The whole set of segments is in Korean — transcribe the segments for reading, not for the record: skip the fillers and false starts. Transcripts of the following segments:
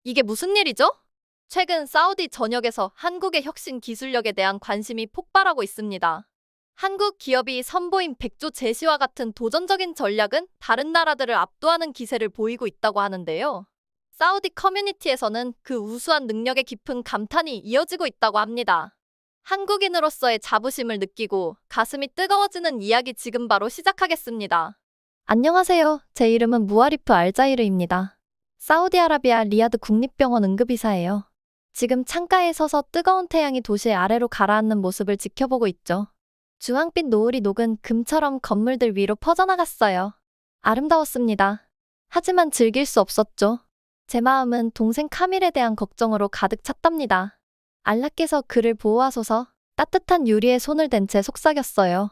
이게 무슨 일이죠? 최근 사우디 전역에서 한국의 혁신 기술력에 대한 관심이 폭발하고 있습니다. 한국 기업이 선보인 백조 제시와 같은 도전적인 전략은 다른 나라들을 압도하는 기세를 보이고 있다고 하는데요. 사우디 커뮤니티에서는 그 우수한 능력에 깊은 감탄이 이어지고 있다고 합니다. 한국인으로서의 자부심을 느끼고 가슴이 뜨거워지는 이야기 지금 바로 시작하겠습니다. 안녕하세요. 제 이름은 무아리프 알자이르입니다. 사우디아라비아 리야드 국립병원 응급의사예요. 지금 창가에 서서 뜨거운 태양이 도시 아래로 가라앉는 모습을 지켜보고 있죠. 주황빛 노을이 녹은 금처럼 건물들 위로 퍼져나갔어요. 아름다웠습니다. 하지만 즐길 수 없었죠. 제 마음은 동생 카밀에 대한 걱정으로 가득 찼답니다. 알라께서 그를 보호하소서. 따뜻한 유리에 손을 댄 채 속삭였어요.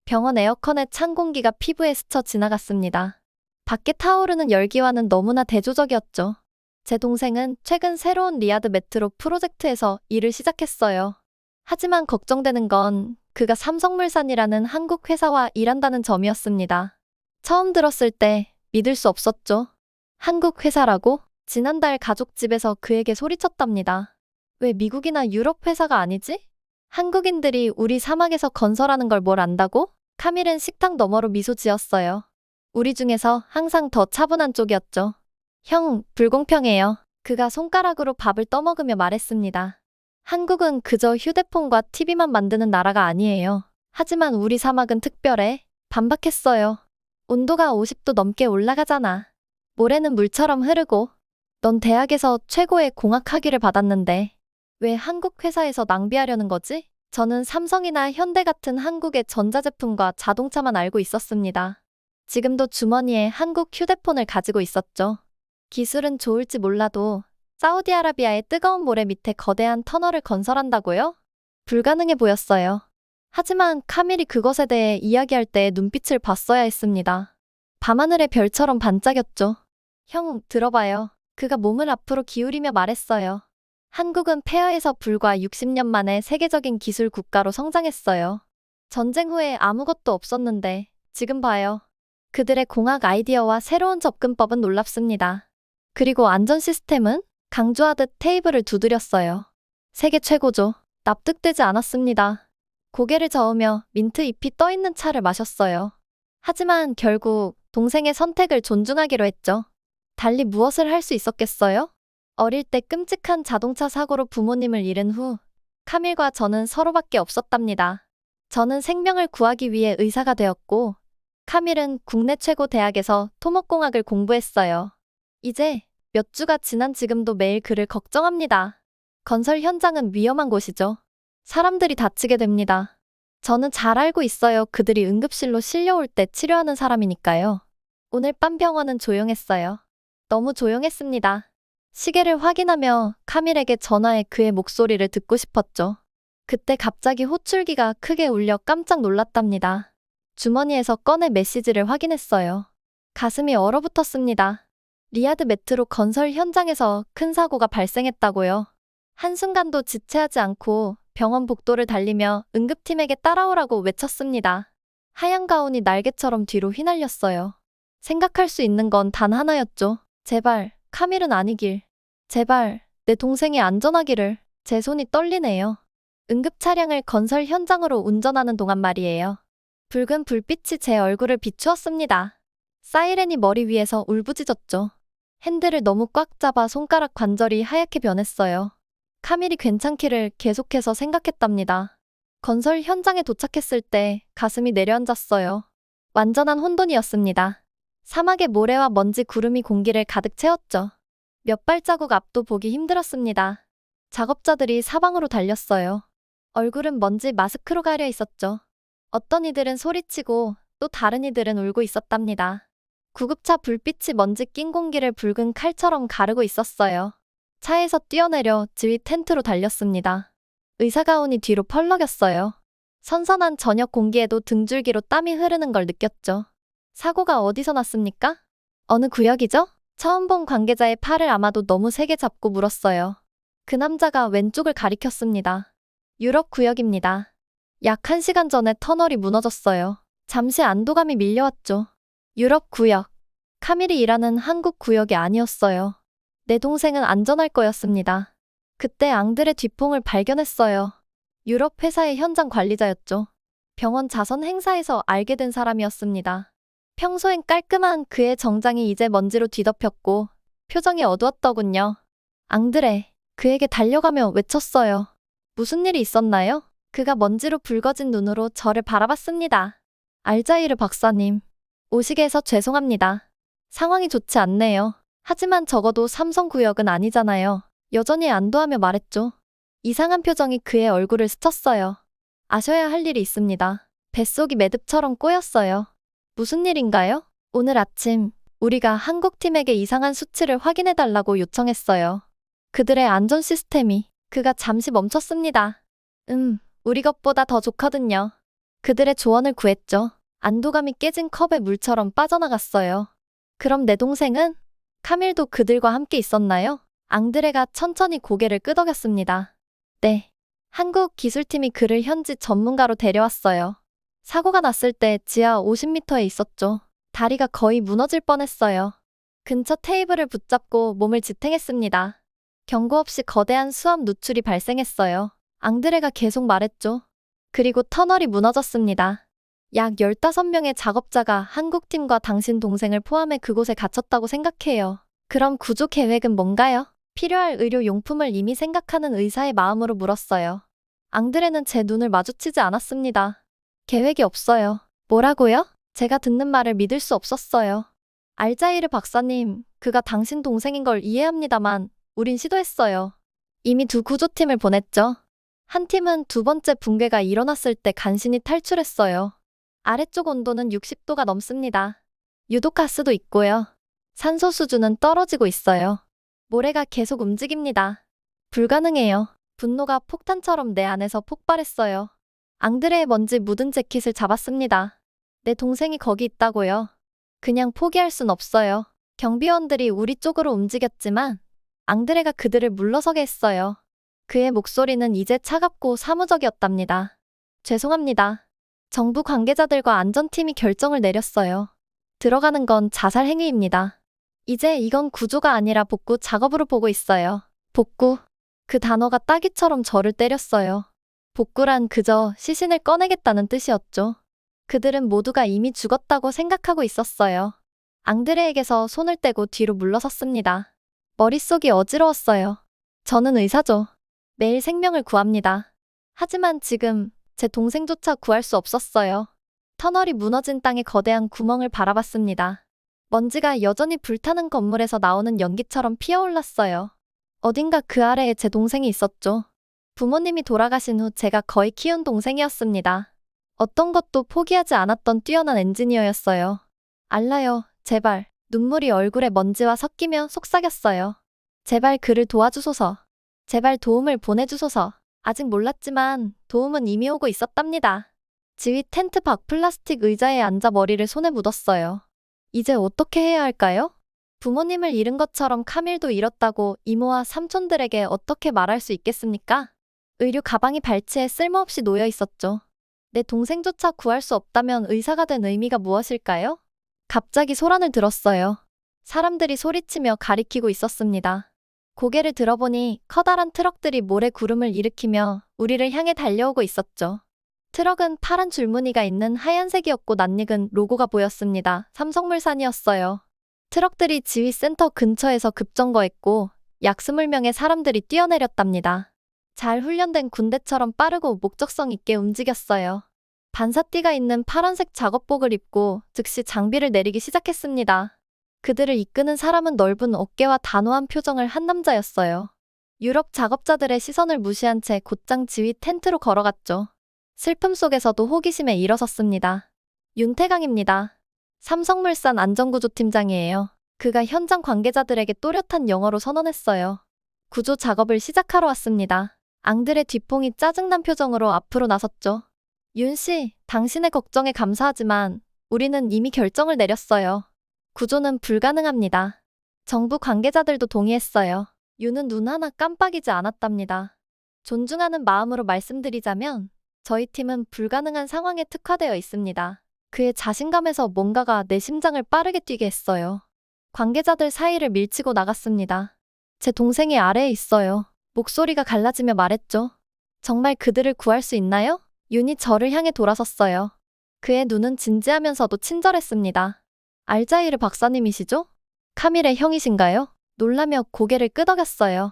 병원 에어컨의 찬 공기가 피부에 스쳐 지나갔습니다. 밖에 타오르는 열기와는 너무나 대조적이었죠. 제 동생은 최근 새로운 리야드 메트로 프로젝트에서 일을 시작했어요. 하지만 걱정되는 건 그가 삼성물산이라는 한국 회사와 일한다는 점이었습니다. 처음 들었을 때 믿을 수 없었죠. 한국 회사라고? 지난달 가족집에서 그에게 소리쳤답니다. 왜 미국이나 유럽 회사가 아니지? 한국인들이 우리 사막에서 건설하는 걸 뭘 안다고? 카밀은 식탁 너머로 미소 지었어요. 우리 중에서 항상 더 차분한 쪽이었죠. 형, 불공평해요. 그가 손가락으로 밥을 떠먹으며 말했습니다. 한국은 그저 휴대폰과 TV만 만드는 나라가 아니에요. 하지만 우리 사막은 특별해. 반박했어요. 온도가 50도 넘게 올라가잖아. 모래는 물처럼 흐르고. 넌 대학에서 최고의 공학 학위를 받았는데 왜 한국 회사에서 낭비하려는 거지? 저는 삼성이나 현대 같은 한국의 전자제품과 자동차만 알고 있었습니다. 지금도 주머니에 한국 휴대폰을 가지고 있었죠. 기술은 좋을지 몰라도 사우디아라비아의 뜨거운 모래 밑에 거대한 터널을 건설한다고요? 불가능해 보였어요. 하지만 카밀이 그것에 대해 이야기할 때 눈빛을 봤어야 했습니다. 밤하늘의 별처럼 반짝였죠. 형, 들어봐요. 그가 몸을 앞으로 기울이며 말했어요. 한국은 폐하에서 불과 60년 만에 세계적인 기술 국가로 성장했어요. 전쟁 후에 아무것도 없었는데 지금 봐요. 그들의 공학 아이디어와 새로운 접근법은 놀랍습니다. 그리고 안전 시스템은? 강조하듯 테이블을 두드렸어요. 세계 최고죠. 납득되지 않았습니다. 고개를 저으며 민트 잎이 떠있는 차를 마셨어요. 하지만 결국 동생의 선택을 존중하기로 했죠. 달리 무엇을 할 수 있었겠어요? 어릴 때 끔찍한 자동차 사고로 부모님을 잃은 후 카밀과 저는 서로밖에 없었답니다. 저는 생명을 구하기 위해 의사가 되었고 카밀은 국내 최고 대학에서 토목공학을 공부했어요. 이제 몇 주가 지난 지금도 매일 그를 걱정합니다. 건설 현장은 위험한 곳이죠. 사람들이 다치게 됩니다. 저는 잘 알고 있어요. 그들이 응급실로 실려올 때 치료하는 사람이니까요. 오늘 밤 병원은 조용했어요. 너무 조용했습니다. 시계를 확인하며 카밀에게 전화해 그의 목소리를 듣고 싶었죠. 그때 갑자기 호출기가 크게 울려 깜짝 놀랐답니다. 주머니에서 꺼내 메시지를 확인했어요. 가슴이 얼어붙었습니다. 리야드 메트로 건설 현장에서 큰 사고가 발생했다고요. 한순간도 지체하지 않고 병원 복도를 달리며 응급팀에게 따라오라고 외쳤습니다. 하얀 가운이 날개처럼 뒤로 휘날렸어요. 생각할 수 있는 건 단 하나였죠. 제발, 카밀은 아니길. 제발, 내 동생이 안전하기를. 제 손이 떨리네요. 응급 차량을 건설 현장으로 운전하는 동안 말이에요. 붉은 불빛이 제 얼굴을 비추었습니다. 사이렌이 머리 위에서 울부짖었죠. 핸들을 너무 꽉 잡아 손가락 관절이 하얗게 변했어요. 카밀이 괜찮기를 계속해서 생각했답니다. 건설 현장에 도착했을 때 가슴이 내려앉았어요. 완전한 혼돈이었습니다. 사막의 모래와 먼지 구름이 공기를 가득 채웠죠. 몇 발자국 앞도 보기 힘들었습니다. 작업자들이 사방으로 달렸어요. 얼굴은 먼지 마스크로 가려 있었죠. 어떤 이들은 소리치고 또 다른 이들은 울고 있었답니다. 구급차 불빛이 먼지 낀 공기를 붉은 칼처럼 가르고 있었어요. 차에서 뛰어내려 지휘 텐트로 달렸습니다. 의사가운이 뒤로 펄럭였어요. 선선한 저녁 공기에도 등줄기로 땀이 흐르는 걸 느꼈죠. 사고가 어디서 났습니까? 어느 구역이죠? 처음 본 관계자의 팔을 아마도 너무 세게 잡고 물었어요. 그 남자가 왼쪽을 가리켰습니다. 유럽 구역입니다. 약 1시간 전에 터널이 무너졌어요. 잠시 안도감이 밀려왔죠. 유럽 구역. 카밀이 일하는 한국 구역이 아니었어요. 내 동생은 안전할 거였습니다. 그때 앙드레 뒷봉을 발견했어요. 유럽 회사의 현장 관리자였죠. 병원 자선 행사에서 알게 된 사람이었습니다. 평소엔 깔끔한 그의 정장이 이제 먼지로 뒤덮였고 표정이 어두웠더군요. 앙드레, 그에게 달려가며 외쳤어요. 무슨 일이 있었나요? 그가 먼지로 붉어진 눈으로 저를 바라봤습니다. 알자이르 박사님, 오시게 해서 죄송합니다. 상황이 좋지 않네요. 하지만 적어도 삼성구역은 아니잖아요. 여전히 안도하며 말했죠. 이상한 표정이 그의 얼굴을 스쳤어요. 아셔야 할 일이 있습니다. 뱃속이 매듭처럼 꼬였어요. 무슨 일인가요? 오늘 아침 우리가 한국팀에게 이상한 수치를 확인해달라고 요청했어요. 그들의 안전 시스템이. 그가 잠시 멈췄습니다. 우리 것보다 더 좋거든요. 그들의 조언을 구했죠. 안도감이 깨진 컵에 물처럼 빠져나갔어요. 그럼 내 동생은? 카밀도 그들과 함께 있었나요? 앙드레가 천천히 고개를 끄덕였습니다. 네. 한국 기술팀이 그를 현지 전문가로 데려왔어요. 사고가 났을 때 지하 50m에 있었죠. 다리가 거의 무너질 뻔했어요. 근처 테이블을 붙잡고 몸을 지탱했습니다. 경고 없이 거대한 수압 누출이 발생했어요. 앙드레가 계속 말했죠. 그리고 터널이 무너졌습니다. 약 15명의 작업자가 한국팀과 당신 동생을 포함해 그곳에 갇혔다고 생각해요. 그럼 구조 계획은 뭔가요? 필요할 의료 용품을 이미 생각하는 의사의 마음으로 물었어요. 앙드레는 제 눈을 마주치지 않았습니다. 계획이 없어요. 뭐라고요? 제가 듣는 말을 믿을 수 없었어요. 알자이르 박사님, 그가 당신 동생인 걸 이해합니다만 우린 시도했어요. 이미 2 구조팀을 보냈죠. 한 팀은 2번째 붕괴가 일어났을 때 간신히 탈출했어요. 아래쪽 온도는 60도가 넘습니다. 유독가스도 있고요. 산소 수준은 떨어지고 있어요. 모래가 계속 움직입니다. 불가능해요. 분노가 폭탄처럼 내 안에서 폭발했어요. 앙드레의 먼지 묻은 재킷을 잡았습니다. 내 동생이 거기 있다고요. 그냥 포기할 순 없어요. 경비원들이 우리 쪽으로 움직였지만 앙드레가 그들을 물러서게 했어요. 그의 목소리는 이제 차갑고 사무적이었답니다. 죄송합니다. 정부 관계자들과 안전팀이 결정을 내렸어요. 들어가는 건 자살 행위입니다. 이제 이건 구조가 아니라 복구 작업으로 보고 있어요. 복구. 그 단어가 따귀처럼 저를 때렸어요. 복구란 그저 시신을 꺼내겠다는 뜻이었죠. 그들은 모두가 이미 죽었다고 생각하고 있었어요. 앙드레에게서 손을 떼고 뒤로 물러섰습니다. 머릿속이 어지러웠어요. 저는 의사죠. 매일 생명을 구합니다. 하지만 지금 제 동생조차 구할 수 없었어요. 터널이 무너진 땅에 거대한 구멍을 바라봤습니다. 먼지가 여전히 불타는 건물에서 나오는 연기처럼 피어올랐어요. 어딘가 그 아래에 제 동생이 있었죠. 부모님이 돌아가신 후 제가 거의 키운 동생이었습니다. 어떤 것도 포기하지 않았던 뛰어난 엔지니어였어요. 알라요, 제발. 눈물이 얼굴에 먼지와 섞이며 속삭였어요. 제발 그를 도와주소서. 제발 도움을 보내주소서. 아직 몰랐지만 도움은 이미 오고 있었답니다. 지휘 텐트 밖 플라스틱 의자에 앉아 머리를 손에 묻었어요. 이제 어떻게 해야 할까요? 부모님을 잃은 것처럼 카밀도 잃었다고 이모와 삼촌들에게 어떻게 말할 수 있겠습니까? 의료 가방이 발치에 쓸모없이 놓여 있었죠. 내 동생조차 구할 수 없다면 의사가 된 의미가 무엇일까요? 갑자기 소란을 들었어요. 사람들이 소리치며 가리키고 있었습니다. 고개를 들어보니 커다란 트럭들이 모래 구름을 일으키며 우리를 향해 달려오고 있었죠. 트럭은 파란 줄무늬가 있는 하얀색이었고 낯익은 로고가 보였습니다. 삼성물산이었어요. 트럭들이 지휘센터 근처에서 급정거했고 약 20명의 사람들이 뛰어내렸답니다. 잘 훈련된 군대처럼 빠르고 목적성 있게 움직였어요. 반사띠가 있는 파란색 작업복을 입고 즉시 장비를 내리기 시작했습니다. 그들을 이끄는 사람은 넓은 어깨와 단호한 표정을 한 남자였어요. 유럽 작업자들의 시선을 무시한 채 곧장 지휘 텐트로 걸어갔죠. 슬픔 속에서도 호기심에 일어섰습니다. 윤태강입니다. 삼성물산 안전구조팀장이에요. 그가 현장 관계자들에게 또렷한 영어로 선언했어요. 구조 작업을 시작하러 왔습니다. 앙드레 뒷봉이 짜증난 표정으로 앞으로 나섰죠. 윤 씨, 당신의 걱정에 감사하지만 우리는 이미 결정을 내렸어요. 구조는 불가능합니다. 정부 관계자들도 동의했어요. 윤은 눈 하나 깜빡이지 않았답니다. 존중하는 마음으로 말씀드리자면 저희 팀은 불가능한 상황에 특화되어 있습니다. 그의 자신감에서 뭔가가 내 심장을 빠르게 뛰게 했어요. 관계자들 사이를 밀치고 나갔습니다. 제 동생이 아래에 있어요. 목소리가 갈라지며 말했죠. 정말 그들을 구할 수 있나요? 윤이 저를 향해 돌아섰어요. 그의 눈은 진지하면서도 친절했습니다. 알자이르 박사님이시죠? 카밀의 형이신가요? 놀라며 고개를 끄덕였어요.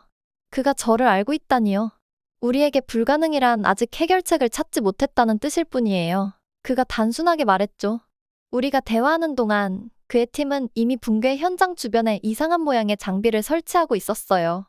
그가 저를 알고 있다니요. 우리에게 불가능이란 아직 해결책을 찾지 못했다는 뜻일 뿐이에요. 그가 단순하게 말했죠. 우리가 대화하는 동안 그의 팀은 이미 붕괴 현장 주변에 이상한 모양의 장비를 설치하고 있었어요.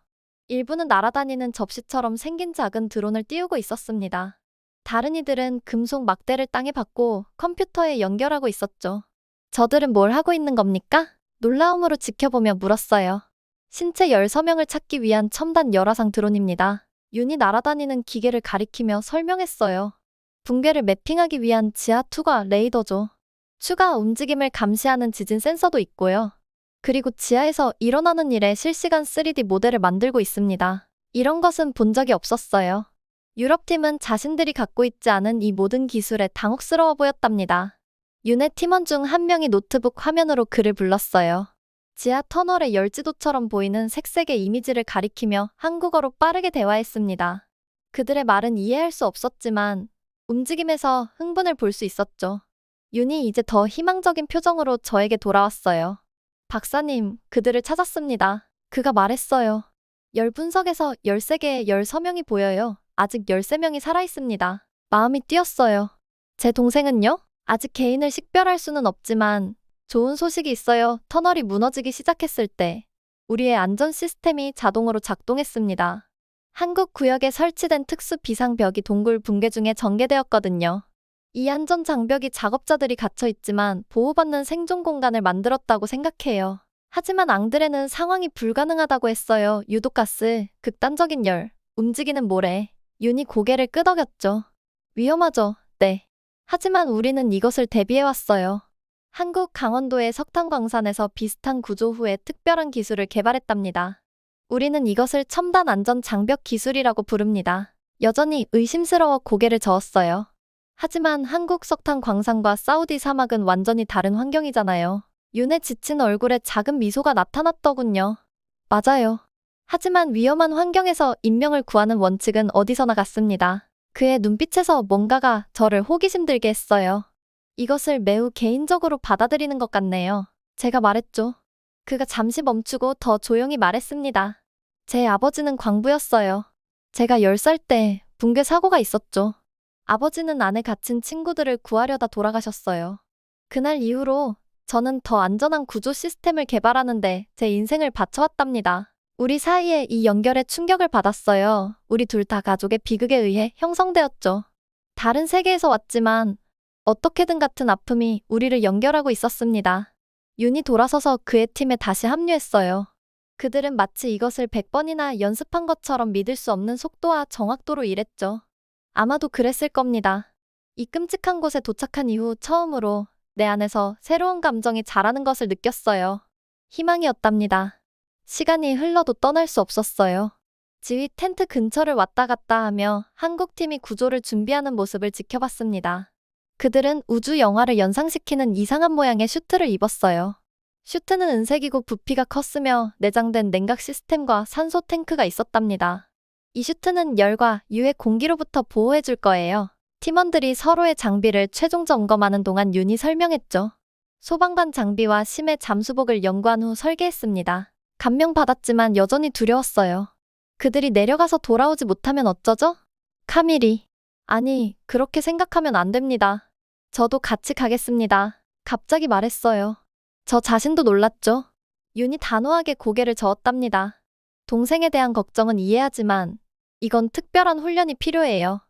일부는 날아다니는 접시처럼 생긴 작은 드론을 띄우고 있었습니다. 다른 이들은 금속 막대를 땅에 박고 컴퓨터에 연결하고 있었죠. 저들은 뭘 하고 있는 겁니까? 놀라움으로 지켜보며 물었어요. 신체 열 서명을 찾기 위한 첨단 열화상 드론입니다. 윤이 날아다니는 기계를 가리키며 설명했어요. 붕괴를 매핑하기 위한 지하 투과 레이더죠. 추가 움직임을 감시하는 지진 센서도 있고요. 그리고 지하에서 일어나는 일의 실시간 3D 모델을 만들고 있습니다. 이런 것은 본 적이 없었어요. 유럽팀은 자신들이 갖고 있지 않은 이 모든 기술에 당혹스러워 보였답니다. 윤의 팀원 중 한 명이 노트북 화면으로 글을 불렀어요. 지하 터널의 열지도처럼 보이는 색색의 이미지를 가리키며 한국어로 빠르게 대화했습니다. 그들의 말은 이해할 수 없었지만 움직임에서 흥분을 볼 수 있었죠. 윤이 이제 더 희망적인 표정으로 저에게 돌아왔어요. 박사님, 그들을 찾았습니다. 그가 말했어요. 열 분석에서 13개의 열 서명이 보여요. 아직 13명이 살아있습니다. 마음이 뛰었어요. 제 동생은요? 아직 개인을 식별할 수는 없지만 좋은 소식이 있어요. 터널이 무너지기 시작했을 때 우리의 안전 시스템이 자동으로 작동했습니다. 한국 구역에 설치된 특수 비상벽이 동굴 붕괴 중에 전개되었거든요. 이 안전 장벽이 작업자들이 갇혀 있지만 보호받는 생존 공간을 만들었다고 생각해요. 하지만 앙드레는 상황이 불가능하다고 했어요. 유독가스, 극단적인 열, 움직이는 모래. 윤이 고개를 끄덕였죠. 위험하죠. 네. 하지만 우리는 이것을 대비해왔어요. 한국 강원도의 석탄 광산에서 비슷한 구조 후에 특별한 기술을 개발했답니다. 우리는 이것을 첨단 안전 장벽 기술이라고 부릅니다. 여전히 의심스러워 고개를 저었어요. 하지만 한국 석탄 광산과 사우디 사막은 완전히 다른 환경이잖아요. 윤의 지친 얼굴에 작은 미소가 나타났더군요. 맞아요. 하지만 위험한 환경에서 인명을 구하는 원칙은 어디서나 같습니다. 그의 눈빛에서 뭔가가 저를 호기심 들게 했어요. 이것을 매우 개인적으로 받아들이는 것 같네요. 제가 말했죠. 그가 잠시 멈추고 더 조용히 말했습니다. 제 아버지는 광부였어요. 제가 10살 때 붕괴 사고가 있었죠. 아버지는 안에 갇힌 친구들을 구하려다 돌아가셨어요. 그날 이후로 저는 더 안전한 구조 시스템을 개발하는데 제 인생을 바쳐왔답니다. 우리 사이에 이 연결에 충격을 받았어요. 우리 둘 다 가족의 비극에 의해 형성되었죠. 다른 세계에서 왔지만 어떻게든 같은 아픔이 우리를 연결하고 있었습니다. 윤이 돌아서서 그의 팀에 다시 합류했어요. 그들은 마치 이것을 100번이나 연습한 것처럼 믿을 수 없는 속도와 정확도로 일했죠. 아마도 그랬을 겁니다. 이 끔찍한 곳에 도착한 이후 처음으로 내 안에서 새로운 감정이 자라는 것을 느꼈어요. 희망이었답니다. 시간이 흘러도 떠날 수 없었어요. 지휘 텐트 근처를 왔다 갔다 하며 한국팀이 구조를 준비하는 모습을 지켜봤습니다. 그들은 우주 영화를 연상시키는 이상한 모양의 슈트를 입었어요. 슈트는 은색이고 부피가 컸으며 내장된 냉각 시스템과 산소 탱크가 있었답니다. 이 슈트는 열과 유해 공기로부터 보호해줄 거예요. 팀원들이 서로의 장비를 최종 점검하는 동안 윤이 설명했죠. 소방관 장비와 심해 잠수복을 연구한 후 설계했습니다. 감명받았지만 여전히 두려웠어요. 그들이 내려가서 돌아오지 못하면 어쩌죠? 카밀이. 아니, 그렇게 생각하면 안 됩니다. 저도 같이 가겠습니다. 갑자기 말했어요. 저 자신도 놀랐죠. 윤이 단호하게 고개를 저었답니다. 동생에 대한 걱정은 이해하지만 이건 특별한 훈련이 필요해요.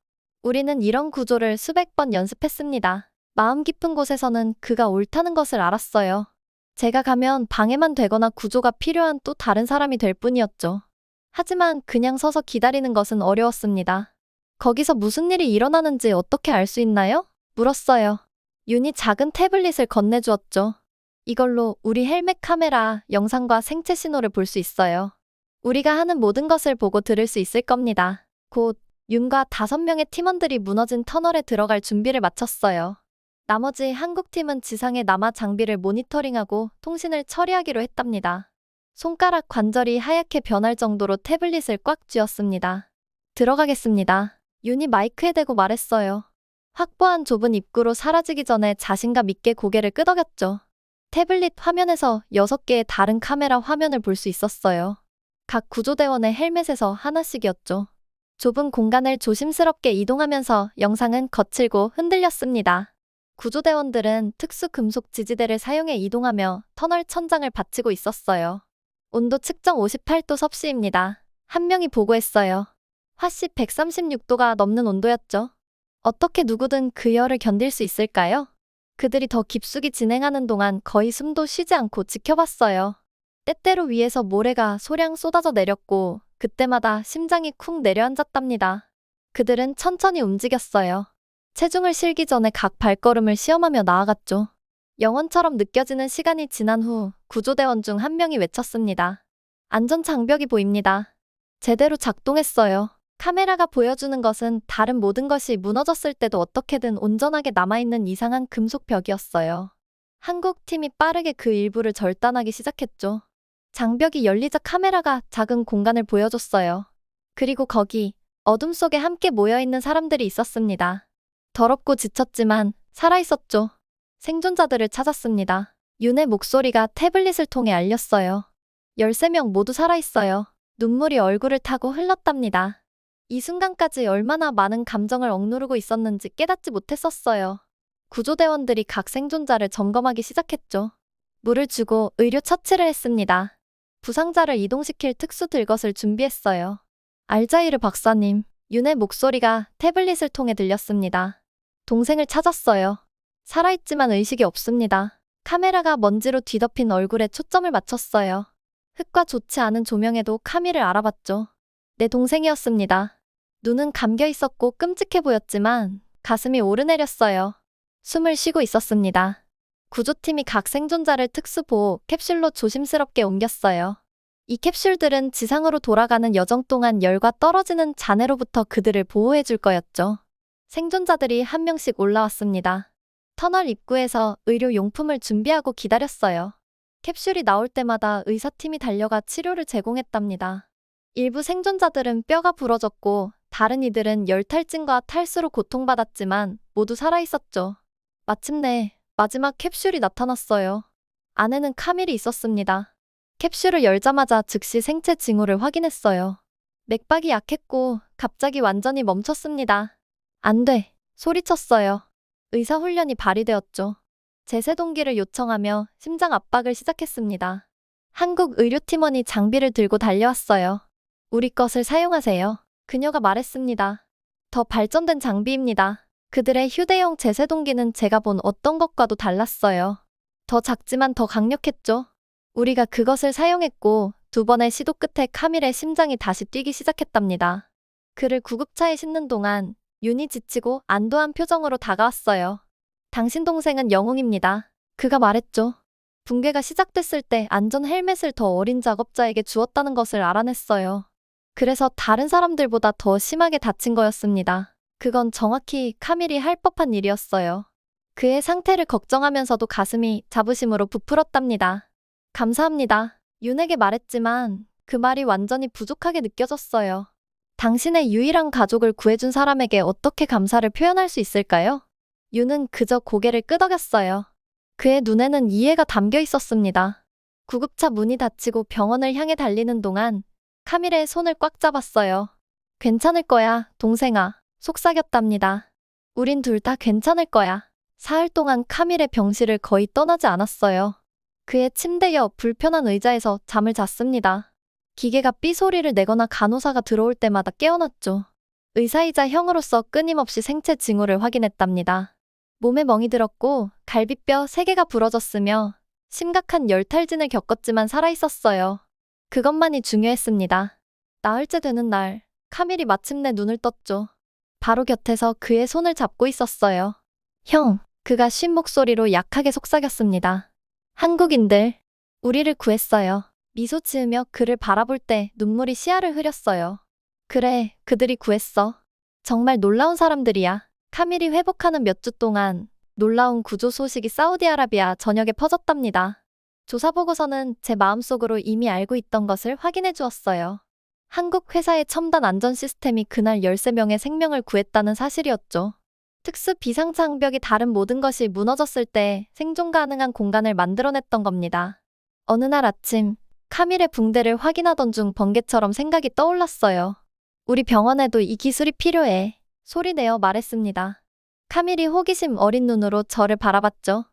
우리는 이런 구조를 수백 번 연습했습니다. 마음 깊은 곳에서는 그가 옳다는 것을 알았어요. 제가 가면 방해만 되거나 구조가 필요한 또 다른 사람이 될 뿐이었죠. 하지만 그냥 서서 기다리는 것은 어려웠습니다. 거기서 무슨 일이 일어나는지 어떻게 알 수 있나요? 물었어요. 윤이 작은 태블릿을 건네주었죠. 이걸로 우리 헬멧 카메라, 영상과 생체 신호를 볼 수 있어요. 우리가 하는 모든 것을 보고 들을 수 있을 겁니다. 곧 윤과 5명의 팀원들이 무너진 터널에 들어갈 준비를 마쳤어요. 나머지 한국팀은 지상에 남아 장비를 모니터링하고 통신을 처리하기로 했답니다. 손가락 관절이 하얗게 변할 정도로 태블릿을 꽉 쥐었습니다. 들어가겠습니다. 윤이 마이크에 대고 말했어요. 확보한 좁은 입구로 사라지기 전에 자신감 있게 고개를 끄덕였죠. 태블릿 화면에서 6개의 다른 카메라 화면을 볼 수 있었어요. 각 구조대원의 헬멧에서 하나씩이었죠. 좁은 공간을 조심스럽게 이동하면서 영상은 거칠고 흔들렸습니다. 구조대원들은 특수 금속 지지대를 사용해 이동하며 터널 천장을 받치고 있었어요. 온도 측정 58도 섭씨입니다. 한 명이 보고했어요. 화씨 136도가 넘는 온도였죠. 어떻게 누구든 그 열을 견딜 수 있을까요? 그들이 더 깊숙이 진행하는 동안 거의 숨도 쉬지 않고 지켜봤어요. 때때로 위에서 모래가 소량 쏟아져 내렸고 그때마다 심장이 쿵 내려앉았답니다. 그들은 천천히 움직였어요. 체중을 실기 전에 각 발걸음을 시험하며 나아갔죠. 영원처럼 느껴지는 시간이 지난 후 구조대원 중 한 명이 외쳤습니다. 안전장벽이 보입니다. 제대로 작동했어요. 카메라가 보여주는 것은 다른 모든 것이 무너졌을 때도 어떻게든 온전하게 남아있는 이상한 금속 벽이었어요. 한국 팀이 빠르게 그 일부를 절단하기 시작했죠. 장벽이 열리자 카메라가 작은 공간을 보여줬어요. 그리고 거기 어둠 속에 함께 모여있는 사람들이 있었습니다. 더럽고 지쳤지만 살아있었죠. 생존자들을 찾았습니다. 윤의 목소리가 태블릿을 통해 알렸어요. 13명 모두 살아있어요. 눈물이 얼굴을 타고 흘렀답니다. 이 순간까지 얼마나 많은 감정을 억누르고 있었는지 깨닫지 못했었어요. 구조대원들이 각 생존자를 점검하기 시작했죠. 물을 주고 의료 처치를 했습니다. 부상자를 이동시킬 특수 들것을 준비했어요. 알자이르 박사님, 윤의 목소리가 태블릿을 통해 들렸습니다. 동생을 찾았어요. 살아있지만 의식이 없습니다. 카메라가 먼지로 뒤덮인 얼굴에 초점을 맞췄어요. 흙과 좋지 않은 조명에도 카미를 알아봤죠. 내 동생이었습니다. 눈은 감겨 있었고 끔찍해 보였지만 가슴이 오르내렸어요. 숨을 쉬고 있었습니다. 구조팀이 각 생존자를 특수보호 캡슐로 조심스럽게 옮겼어요. 이 캡슐들은 지상으로 돌아가는 여정 동안 열과 떨어지는 잔해로부터 그들을 보호해줄 거였죠. 생존자들이 한 명씩 올라왔습니다. 터널 입구에서 의료용품을 준비하고 기다렸어요. 캡슐이 나올 때마다 의사팀이 달려가 치료를 제공했답니다. 일부 생존자들은 뼈가 부러졌고 다른 이들은 열탈진과 탈수로 고통받았지만 모두 살아있었죠. 마침내 마지막 캡슐이 나타났어요. 안에는 카밀이 있었습니다. 캡슐을 열자마자 즉시 생체 징후를 확인했어요. 맥박이 약했고 갑자기 완전히 멈췄습니다. 안 돼! 소리쳤어요. 의사 훈련이 발휘되었죠. 제세동기를 요청하며 심장 압박을 시작했습니다. 한국 의료팀원이 장비를 들고 달려왔어요. 우리 것을 사용하세요. 그녀가 말했습니다. 더 발전된 장비입니다. 그들의 휴대용 제세동기는 제가 본 어떤 것과도 달랐어요. 더 작지만 더 강력했죠. 우리가 그것을 사용했고 2번의 시도 끝에 카밀의 심장이 다시 뛰기 시작했답니다. 그를 구급차에 싣는 동안 윤이 지치고 안도한 표정으로 다가왔어요. 당신 동생은 영웅입니다. 그가 말했죠. 붕괴가 시작됐을 때 안전 헬멧을 더 어린 작업자에게 주었다는 것을 알아냈어요. 그래서 다른 사람들보다 더 심하게 다친 거였습니다. 그건 정확히 카밀이 할 법한 일이었어요. 그의 상태를 걱정하면서도 가슴이 자부심으로 부풀었답니다. 감사합니다. 윤에게 말했지만 그 말이 완전히 부족하게 느껴졌어요. 당신의 유일한 가족을 구해준 사람에게 어떻게 감사를 표현할 수 있을까요? 윤은 그저 고개를 끄덕였어요. 그의 눈에는 이해가 담겨 있었습니다. 구급차 문이 닫히고 병원을 향해 달리는 동안 카밀의 손을 꽉 잡았어요. 괜찮을 거야, 동생아. 속삭였답니다. 우린 둘 다 괜찮을 거야. 사흘 동안 카밀의 병실을 거의 떠나지 않았어요. 그의 침대 옆 불편한 의자에서 잠을 잤습니다. 기계가 삐소리를 내거나 간호사가 들어올 때마다 깨어났죠. 의사이자 형으로서 끊임없이 생체 징후를 확인했답니다. 몸에 멍이 들었고 갈비뼈 3개가 부러졌으며 심각한 열탈진을 겪었지만 살아있었어요. 그것만이 중요했습니다. 나흘째 되는 날, 카밀이 마침내 눈을 떴죠. 바로 곁에서 그의 손을 잡고 있었어요. 형, 그가 쉰 목소리로 약하게 속삭였습니다. 한국인들, 우리를 구했어요. 미소 지으며 그를 바라볼 때 눈물이 시야를 흐렸어요. 그래, 그들이 구했어. 정말 놀라운 사람들이야. 카밀이 회복하는 몇 주 동안 놀라운 구조 소식이 사우디아라비아 전역에 퍼졌답니다. 조사 보고서는 제 마음속으로 이미 알고 있던 것을 확인해 주었어요. 한국 회사의 첨단 안전 시스템이 그날 13명의 생명을 구했다는 사실이었죠. 특수 비상 장벽이 다른 모든 것이 무너졌을 때 생존 가능한 공간을 만들어냈던 겁니다. 어느 날 아침, 카밀의 붕대를 확인하던 중 번개처럼 생각이 떠올랐어요. 우리 병원에도 이 기술이 필요해. 소리내어 말했습니다. 카밀이 호기심 어린 눈으로 저를 바라봤죠.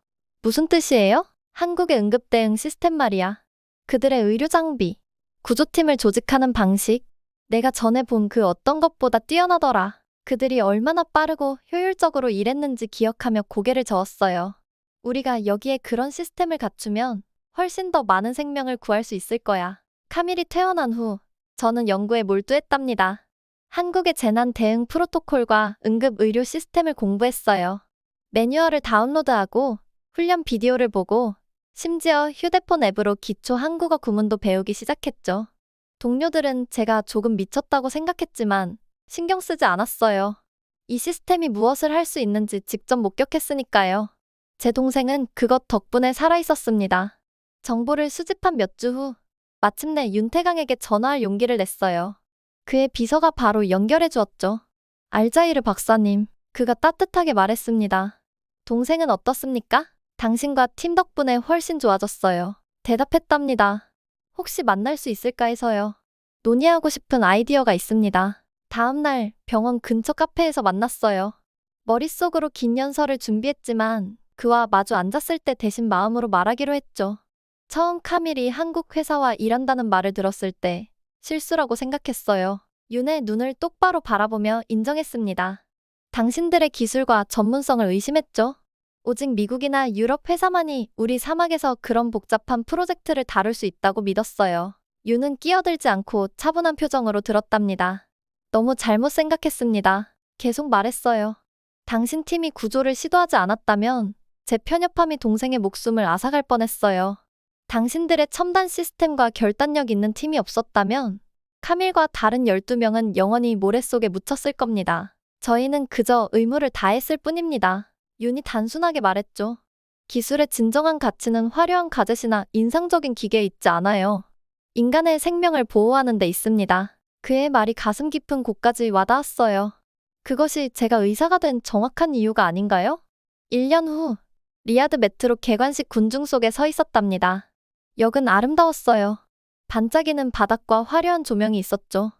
무슨 뜻이에요? 한국의 응급대응 시스템 말이야. 그들의 의료 장비, 구조팀을 조직하는 방식, 내가 전에 본 그 어떤 것보다 뛰어나더라. 그들이 얼마나 빠르고 효율적으로 일했는지 기억하며 고개를 저었어요. 우리가 여기에 그런 시스템을 갖추면 훨씬 더 많은 생명을 구할 수 있을 거야. 카밀이 퇴원한 후 저는 연구에 몰두했답니다. 한국의 재난 대응 프로토콜과 응급 의료 시스템을 공부했어요. 매뉴얼을 다운로드하고 훈련 비디오를 보고 심지어 휴대폰 앱으로 기초 한국어 구문도 배우기 시작했죠. 동료들은 제가 조금 미쳤다고 생각했지만 신경 쓰지 않았어요. 이 시스템이 무엇을 할 수 있는지 직접 목격했으니까요. 제 동생은 그것 덕분에 살아있었습니다. 정보를 수집한 몇 주 후 마침내 윤태강에게 전화할 용기를 냈어요. 그의 비서가 바로 연결해 주었죠. 알자이르 박사님, 그가 따뜻하게 말했습니다. 동생은 어떻습니까? 당신과 팀 덕분에 훨씬 좋아졌어요. 대답했답니다. 혹시 만날 수 있을까 해서요. 논의하고 싶은 아이디어가 있습니다. 다음 날 병원 근처 카페에서 만났어요. 머릿속으로 긴 연설을 준비했지만 그와 마주 앉았을 때 대신 마음으로 말하기로 했죠. 처음 카밀이 한국 회사와 일한다는 말을 들었을 때 실수라고 생각했어요. 윤의 눈을 똑바로 바라보며 인정했습니다. 당신들의 기술과 전문성을 의심했죠. 오직 미국이나 유럽 회사만이 우리 사막에서 그런 복잡한 프로젝트를 다룰 수 있다고 믿었어요. 윤은 끼어들지 않고 차분한 표정으로 들었답니다. 너무 잘못 생각했습니다. 계속 말했어요. 당신 팀이 구조를 시도하지 않았다면 제 편협함이 동생의 목숨을 앗아갈 뻔했어요. 당신들의 첨단 시스템과 결단력 있는 팀이 없었다면 카밀과 다른 12명은 영원히 모래 속에 묻혔을 겁니다. 저희는 그저 의무를 다했을 뿐입니다. 윤이 단순하게 말했죠. 기술의 진정한 가치는 화려한 가젯이나 인상적인 기계에 있지 않아요. 인간의 생명을 보호하는 데 있습니다. 그의 말이 가슴 깊은 곳까지 와닿았어요. 그것이 제가 의사가 된 정확한 이유가 아닌가요? 1년 후 리야드 메트로 개관식 군중 속에 서 있었답니다. 역은 아름다웠어요. 반짝이는 바닥과 화려한 조명이 있었죠.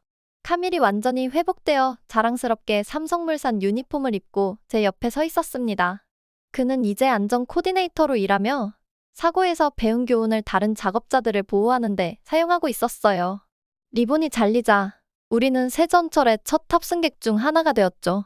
카밀이 완전히 회복되어 자랑스럽게 삼성물산 유니폼을 입고 제 옆에 서 있었습니다. 그는 이제 안전 코디네이터로 일하며 사고에서 배운 교훈을 다른 작업자들을 보호하는 데 사용하고 있었어요. 리본이 잘리자 우리는 새 전철의 첫 탑승객 중 하나가 되었죠.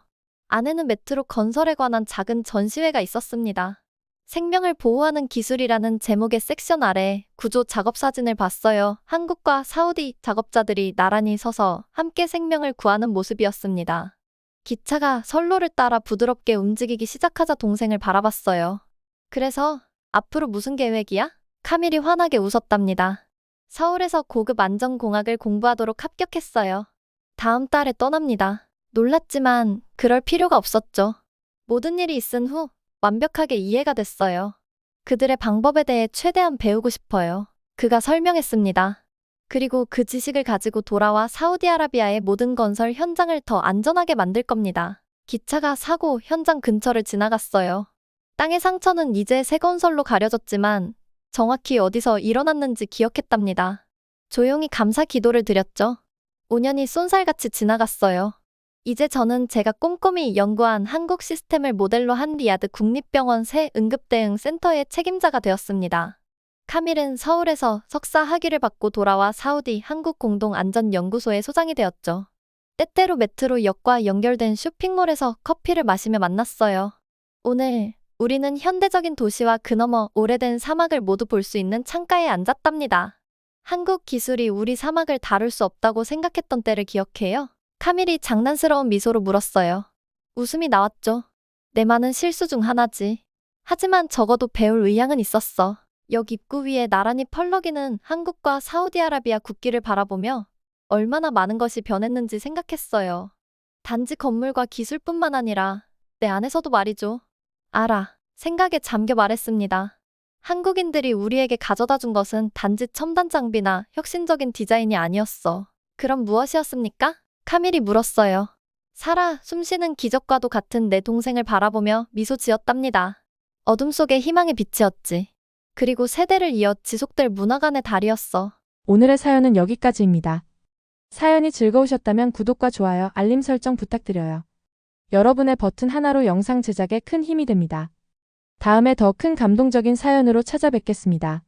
안에는 메트로 건설에 관한 작은 전시회가 있었습니다. 생명을 보호하는 기술이라는 제목의 섹션 아래 구조 작업 사진을 봤어요. 한국과 사우디 작업자들이 나란히 서서 함께 생명을 구하는 모습이었습니다. 기차가 선로를 따라 부드럽게 움직이기 시작하자 동생을 바라봤어요. 그래서 앞으로 무슨 계획이야? 카밀이 환하게 웃었답니다. 서울에서 고급 안전공학을 공부하도록 합격했어요. 다음 달에 떠납니다. 놀랐지만 그럴 필요가 없었죠. 모든 일이 있은 후 완벽하게 이해가 됐어요. 그들의 방법에 대해 최대한 배우고 싶어요. 그가 설명했습니다. 그리고 그 지식을 가지고 돌아와 사우디아라비아의 모든 건설 현장을 더 안전하게 만들 겁니다. 기차가 사고 현장 근처를 지나갔어요. 땅의 상처는 이제 새 건설로 가려졌지만 정확히 어디서 일어났는지 기억했답니다. 조용히 감사 기도를 드렸죠. 5년이 쏜살같이 지나갔어요. 이제 저는 제가 꼼꼼히 연구한 한국 시스템을 모델로 한 리야드 국립병원 새 응급대응 센터의 책임자가 되었습니다. 카밀은 서울에서 석사 학위를 받고 돌아와 사우디 한국공동안전연구소의 소장이 되었죠. 때때로 메트로역과 연결된 쇼핑몰에서 커피를 마시며 만났어요. 오늘 우리는 현대적인 도시와 그너머 오래된 사막을 모두 볼 수 있는 창가에 앉았답니다. 한국 기술이 우리 사막을 다룰 수 없다고 생각했던 때를 기억해요? 카밀이 장난스러운 미소로 물었어요. 웃음이 나왔죠. 내 많은 실수 중 하나지. 하지만 적어도 배울 의향은 있었어. 역 입구 위에 나란히 펄럭이는 한국과 사우디아라비아 국기를 바라보며 얼마나 많은 것이 변했는지 생각했어요. 단지 건물과 기술뿐만 아니라 내 안에서도 말이죠. 알아. 생각에 잠겨 말했습니다. 한국인들이 우리에게 가져다 준 것은 단지 첨단 장비나 혁신적인 디자인이 아니었어. 그럼 무엇이었습니까? 카밀이 물었어요. 살아 숨쉬는 기적과도 같은 내 동생을 바라보며 미소 지었답니다. 어둠 속에 희망의 빛이었지. 그리고 세대를 이어 지속될 문화 간의 달이었어. 오늘의 사연은 여기까지입니다. 사연이 즐거우셨다면 구독과 좋아요, 알림 설정 부탁드려요. 여러분의 버튼 하나로 영상 제작에 큰 힘이 됩니다. 다음에 더 큰 감동적인 사연으로 찾아뵙겠습니다.